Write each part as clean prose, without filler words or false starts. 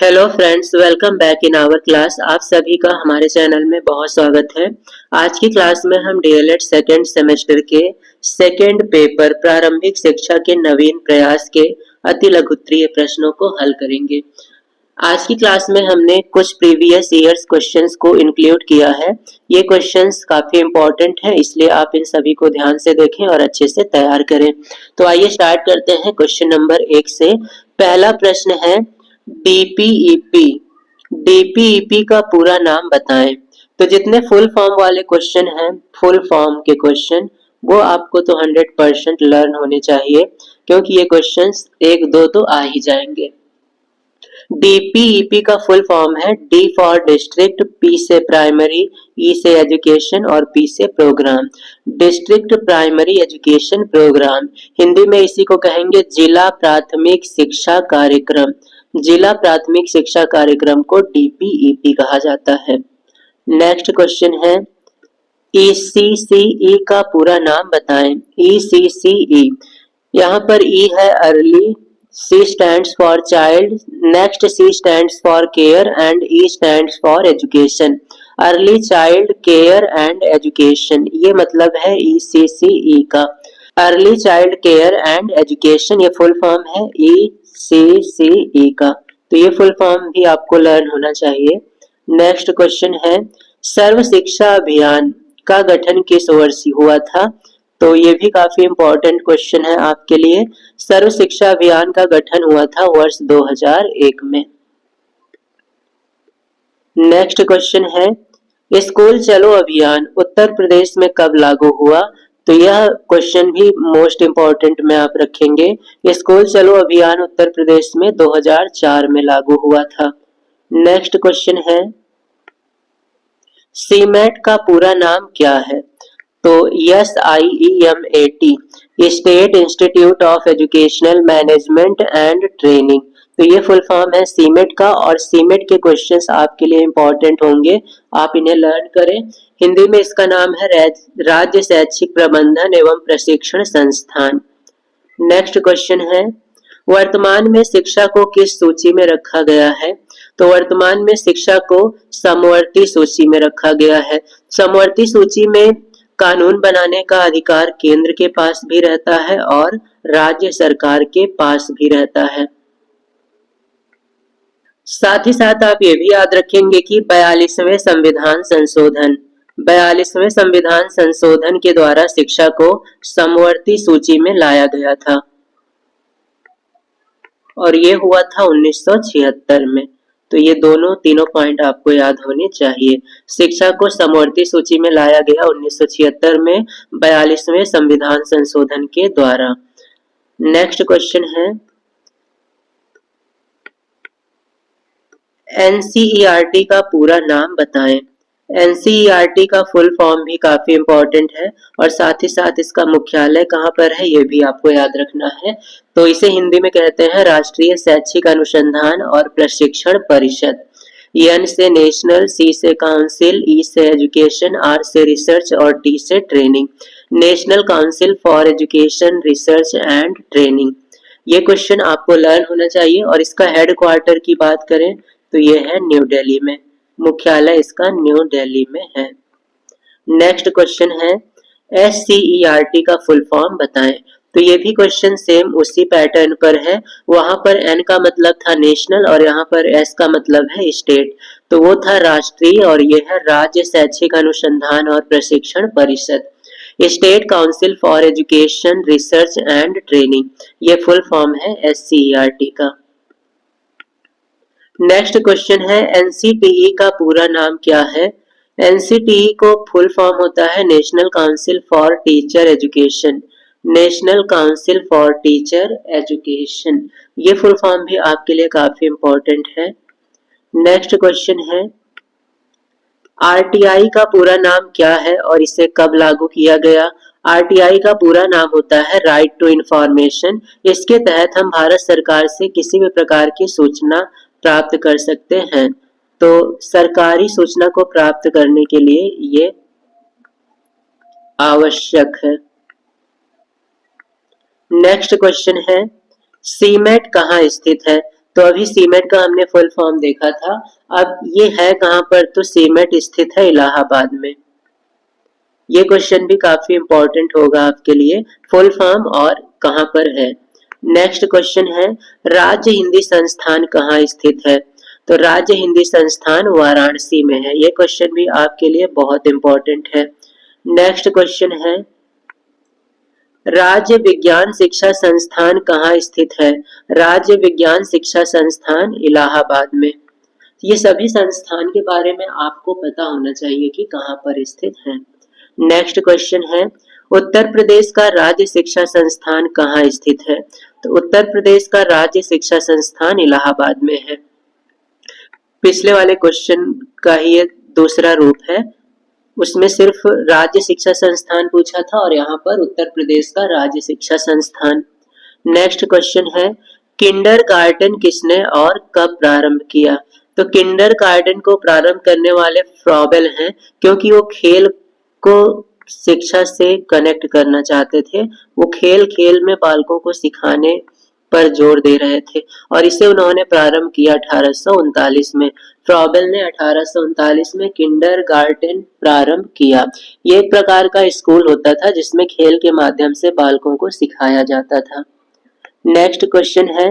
Hello friends, welcome back in our class. आप सभी का हमारे चैनल में बहुत स्वागत है। आज की क्लास में हम डीएलएड सेकेंड सेमेस्टर के सेकेंड पेपर प्रारंभिक शिक्षा के नवीन प्रयास के अति लघुत्तरीय प्रश्नों को हल करेंगे। आज की क्लास में हमने कुछ प्रीवियस ईयर्स क्वेश्चंस को इंक्लूड किया है। ये क्वेश्चंस काफी इंपॉर्टेंट है, इसलिए आप इन सभी को ध्यान से देखें और अच्छे से तैयार करें। तो आइए स्टार्ट करते हैं क्वेश्चन नंबर 1 से। पहला प्रश्न है डीपीईपी। डीपीईपी का पूरा नाम बताएं। तो जितने फुल फॉर्म वाले क्वेश्चन हैं, फुल फॉर्म के क्वेश्चन, वो आपको तो 100% लर्न होने चाहिए, क्योंकि ये क्वेश्चंस एक दो तो आ ही जाएंगे। डीपीईपी का फुल फॉर्म है डी फॉर डिस्ट्रिक्ट, पी से प्राइमरी, ई से एजुकेशन और पी से programme. District primary education programme, Hindi में इसी को कहेंगे जिला प्राथमिक शिक्षा कार्यक्रम। जिला प्राथमिक शिक्षा कार्यक्रम को डीपीईपी कहा जाता है। नेक्स्ट क्वेश्चन है ईसीसीई का पूरा नाम बताएं। ईसीसीई, यहाँ पर ई है early, C stands for child, next C stands for care and E stands for education. Early child care and education, ये मतलब है ECCE का। Early child care and education ये फुल फॉर्म है ECCE का। तो ये फुल फॉर्म भी आपको लर्न होना चाहिए। नेक्स्ट क्वेश्चन है सर्व शिक्षा अभियान का गठन किस वर्ष हुआ था। तो ये भी काफी इंपॉर्टेंट क्वेश्चन है आपके लिए। सर्व शिक्षा अभियान का गठन हुआ था वर्ष 2001 में। नेक्स्ट क्वेश्चन है स्कूल चलो अभियान उत्तर प्रदेश में कब लागू हुआ। तो यह क्वेश्चन भी मोस्ट इंपॉर्टेंट में आप रखेंगे। स्कूल चलो अभियान उत्तर प्रदेश में 2004 में लागू हुआ था। नेक्स्ट क्वेश्चन है सीमेट का पूरा नाम क्या है। तो SIEMAT, state institute of educational management and training. तो ये फुल फॉर्म है सीमेट का, और सीमेट के क्वेश्चंस आपके लिए इंपॉर्टेंट होंगे, आप इन्हें लर्न करें। हिंदी में इसका नाम है राज्य शैक्षिक प्रबंधन एवं प्रशिक्षण संस्थान। नेक्स्ट क्वेश्चन है वर्तमान में शिक्षा को किस सूची में रखा गया है। तो वर्तमान में शिक्षा को समवर्ती सूची में रखा गया है। समवर्ती सूची में कानून बनाने का अधिकार केंद्र के पास भी रहता है और राज्य सरकार के पास भी रहता है। साथ ही साथ आप ये भी याद रखेंगे कि 42वें संविधान संशोधन के द्वारा शिक्षा को समवर्ती सूची में लाया गया था, और ये हुआ था 1976 में। तो ये तीनों पॉइंट आपको याद होने चाहिए। शिक्षा को समवर्ती सूची में लाया गया 1976 में 42वें संविधान संशोधन के द्वारा। नेक्स्ट क्वेश्चन है एनसीईआरटी का पूरा नाम बताएं। एनसीईआरटी का फुल फॉर्म भी काफी इंपॉर्टेंट है, और साथ ही साथ इसका मुख्यालय कहाँ पर है ये भी आपको याद रखना है। तो इसे हिंदी में कहते हैं राष्ट्रीय शैक्षिक अनुसंधान और प्रशिक्षण परिषद। एन से नेशनल, सी से काउंसिल, ई से एजुकेशन, आर से रिसर्च और टी से training. National council for education research and training. ये क्वेश्चन आपको लर्न होना चाहिए। और इसका हेडक्वार्टर की बात करें तो ये है न्यू दिल्ली में, मुख्यालय इसका न्यू दिल्ली में है। नेक्स्ट क्वेश्चन है SCERT का फुल फॉर्म बताएं। तो ये भी क्वेश्चन सेम उसी पैटर्न पर है। वहां पर N का मतलब था नेशनल और यहाँ पर S का मतलब है स्टेट। तो वो था राष्ट्रीय, और ये है राज्य शैक्षिक अनुसंधान और प्रशिक्षण परिषद। State council for education research and training, ये फुल फॉर्म है SCERT का। नेक्स्ट क्वेश्चन है एनसीटीई का पूरा नाम क्या है। एनसीटीई को फुल फॉर्म होता है national council for teacher education. National council for teacher education, ये फुल फॉर्म भी आपके लिए काफी इंपॉर्टेंट है। नेक्स्ट क्वेश्चन है आरटीआई का पूरा नाम क्या है और इसे कब लागू किया गया। आरटीआई का पूरा नाम होता है राइट टू इंफॉर्मेशन। इसके तहत हम भारत सरकार से किसी भी प्रकार की सूचना प्राप्त कर सकते हैं। तो सरकारी सूचना को प्राप्त करने के लिए ये आवश्यक है। नेक्स्ट क्वेश्चन है सीमेट कहाँ स्थित है। तो अभी सीमेट का हमने फुल फॉर्म देखा था। अब ये है कहाँ पर, तो सीमेट स्थित है इलाहाबाद में। ये क्वेश्चन भी काफी इंपॉर्टेंट होगा आपके लिए, फुल फॉर्म और कहाँ पर है। नेक्स्ट क्वेश्चन है, राज्य हिंदी संस्थान कहाँ स्थित है? तो राज्य हिंदी संस्थान वाराणसी में है। ये क्वेश्चन भी आपके लिए बहुत इंपॉर्टेंट है। नेक्स्ट क्वेश्चन है, राज्य विज्ञान शिक्षा संस्थान कहाँ स्थित है? राज्य विज्ञान शिक्षा संस्थान इलाहाबाद में। ये सभी संस्थान के बारे में आपको पता होना चाहिए कि कहाँ पर स्थित है। नेक्स्ट क्वेश्चन है, उत्तर प्रदेश का राज्य शिक्षा संस्थान कहाँ स्थित है? तो उत्तर प्रदेश का राज्य शिक्षा संस्थान इलाहाबाद में है। पिछले वाले क्वेश्चन का ही ये दूसरा रूप है, उसमें सिर्फ राज्य शिक्षा संस्थान पूछा था और यहाँ पर उत्तर प्रदेश का राज्य शिक्षा संस्थान। नेक्स्ट क्वेश्चन है, किंडरगार्टन किसने और कब प्रारंभ किया? तो किंडरगार्टन को प्रारंभ करने वाले फ्रॉबेल हैं, क्योंकि वो खेल को शिक्षा से कनेक्ट करना चाहते थे। वो खेल खेल में बालकों को सिखाने पर जोर दे रहे थे और इसे उन्होंने प्रारंभ किया 1839 में। फ्रॉबेल ने 1839 में किंडरगार्टन प्रारंभ किया। ये एक प्रकार का स्कूल होता था जिसमें खेल के माध्यम से बालकों को सिखाया जाता था। नेक्स्ट क्वेश्चन है,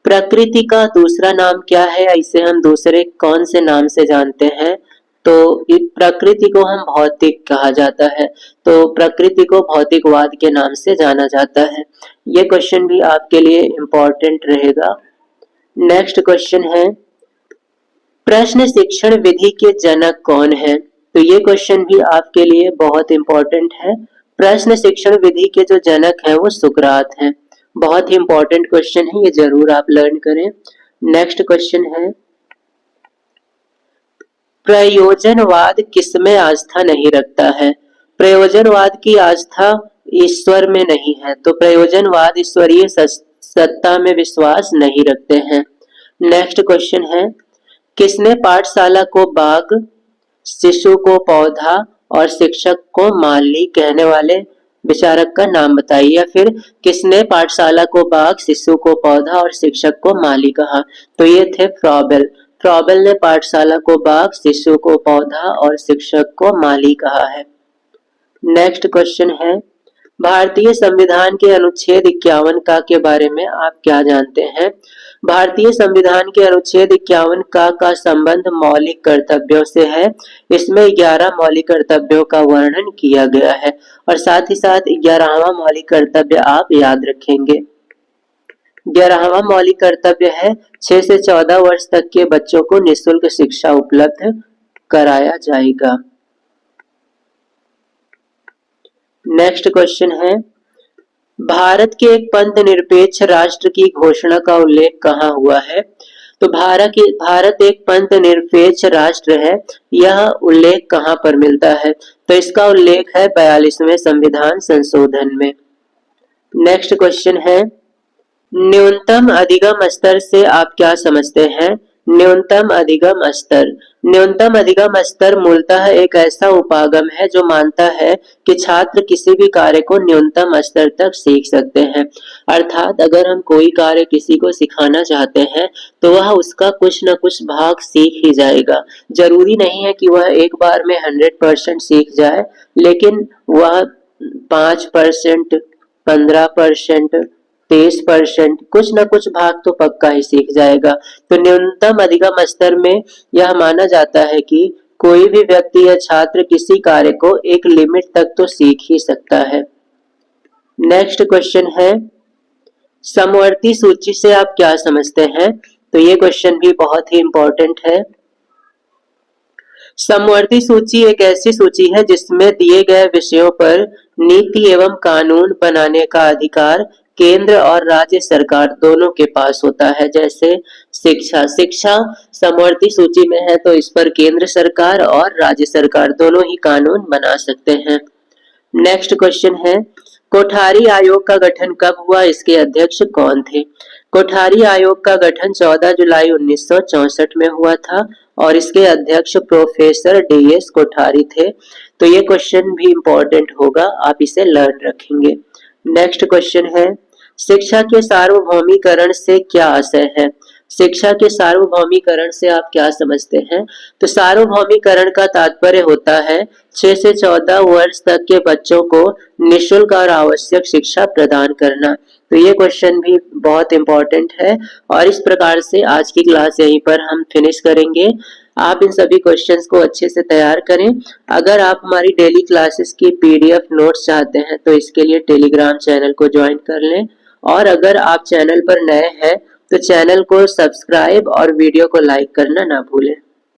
प्रकृति का दूसरा नाम क्या है? इसे हम दूसरे कौन से नाम से जानते हैं? तो प्रकृति को हम भौतिक कहा जाता है, तो प्रकृति को भौतिकवाद के नाम से जाना जाता है। ये क्वेश्चन भी आपके लिए इंपॉर्टेंट रहेगा। नेक्स्ट क्वेश्चन है, प्रश्न शिक्षण विधि के जनक कौन है? तो ये क्वेश्चन भी आपके लिए बहुत इंपॉर्टेंट है। प्रश्न शिक्षण विधि के जो जनक है वो सुकरात हैं। बहुत ही इंपॉर्टेंट क्वेश्चन है, ये जरूर आप लर्न करें। नेक्स्ट क्वेश्चन है, प्रयोजनवाद किसमें आस्था नहीं रखता है? प्रयोजनवाद की आस्था ईश्वर में नहीं है, तो प्रयोजनवाद ईश्वरीय सत्ता में विश्वास नहीं रखते हैं। नेक्स्ट क्वेश्चन है, किसने पाठशाला को बाग, शिशु को पौधा और शिक्षक को माली कहने वाले विचारक का नाम बताइए? या फिर किसने पाठशाला को बाग, शिशु को पौधा और शिक्षक को माली कहा? तो ये थे फ्रॉबेल। फ्रॉबेल ने पाठशाला को बाग, शिशु को पौधा और शिक्षक को माली कहा है। नेक्स्ट क्वेश्चन है, भारतीय संविधान के अनुच्छेद 51 का के बारे में आप क्या जानते हैं? भारतीय संविधान के अनुच्छेद 51 का संबंध मौलिक कर्तव्यों से है। इसमें 11 मौलिक कर्तव्यों का वर्णन किया गया है और साथ ही साथ 11वां मौलिक कर्तव्य आप याद रखेंगे। 11वां मौलिक कर्तव्य है 6 से 14 वर्ष तक के बच्चों को निःशुल्क शिक्षा उपलब्ध कराया जाएगा। नेक्स्ट क्वेश्चन है, भारत के एक पंथ निरपेक्ष राष्ट्र की घोषणा का उल्लेख कहाँ हुआ है? तो भारत एक पंथ निरपेक्ष राष्ट्र है, यह उल्लेख कहाँ पर मिलता है? तो इसका उल्लेख है 42वें संविधान संशोधन में। नेक्स्ट क्वेश्चन है, न्यूनतम अधिगम स्तर से आप क्या समझते हैं? न्यूनतम अधिगम स्तर, न्यूनतम अधिगम स्तर मूलतः एक ऐसा उपागम है जो मानता है कि छात्र किसी भी कार्य को न्यूनतम स्तर तक सीख सकते हैं। अर्थात अगर हम कोई कार्य किसी को सिखाना चाहते हैं तो वह उसका कुछ न कुछ भाग सीख ही जाएगा। जरूरी नहीं है कि वह एक बार में 100% सीख जाए, लेकिन वह 5%, 15%, 30% कुछ न कुछ भाग तो पक्का ही सीख जाएगा। तो न्यूनतम अधिगम स्तर में यह माना जाता है कि कोई भी व्यक्ति या छात्र किसी कार्य को एक लिमिट तक तो सीख ही सकता है। नेक्स्ट क्वेश्चन है, समवर्ती सूची से आप क्या समझते हैं? तो ये क्वेश्चन भी बहुत ही इंपॉर्टेंट है। समवर्ती सूची एक ऐसी सूची है जिसमें दिए गए विषयों पर नीति एवं कानून बनाने का अधिकार केंद्र और राज्य सरकार दोनों के पास होता है। जैसे शिक्षा समवर्ती सूची में है तो इस पर केंद्र सरकार और राज्य सरकार दोनों ही कानून बना सकते हैं। नेक्स्ट क्वेश्चन है, कोठारी आयोग का गठन कब हुआ? इसके अध्यक्ष कौन थे? कोठारी आयोग का गठन 14 जुलाई 1964 में हुआ था और इसके अध्यक्ष प्रोफेसर DS कोठारी थे। तो ये क्वेश्चन भी इंपॉर्टेंट होगा, आप इसे लर्न रखेंगे। नेक्स्ट क्वेश्चन है, शिक्षा के सार्वभौमिकरण से क्या आशय है? शिक्षा के सार्वभौमिकरण से आप क्या समझते हैं? तो सार्वभौमिकरण का तात्पर्य होता है 6 से 14 वर्ष तक के बच्चों को निःशुल्क और आवश्यक शिक्षा प्रदान करना। तो ये क्वेश्चन भी बहुत इंपॉर्टेंट है और इस प्रकार से आज की क्लास यहीं पर हम फिनिश करेंगे। आप इन सभी क्वेश्चंस को अच्छे से तैयार करें। अगर आप हमारी डेली क्लासेस की पीडीएफ नोट्स चाहते हैं तो इसके लिए टेलीग्राम चैनल को ज्वाइन कर लें और अगर आप चैनल पर नए हैं तो चैनल को सब्सक्राइब और वीडियो को लाइक करना ना भूलें।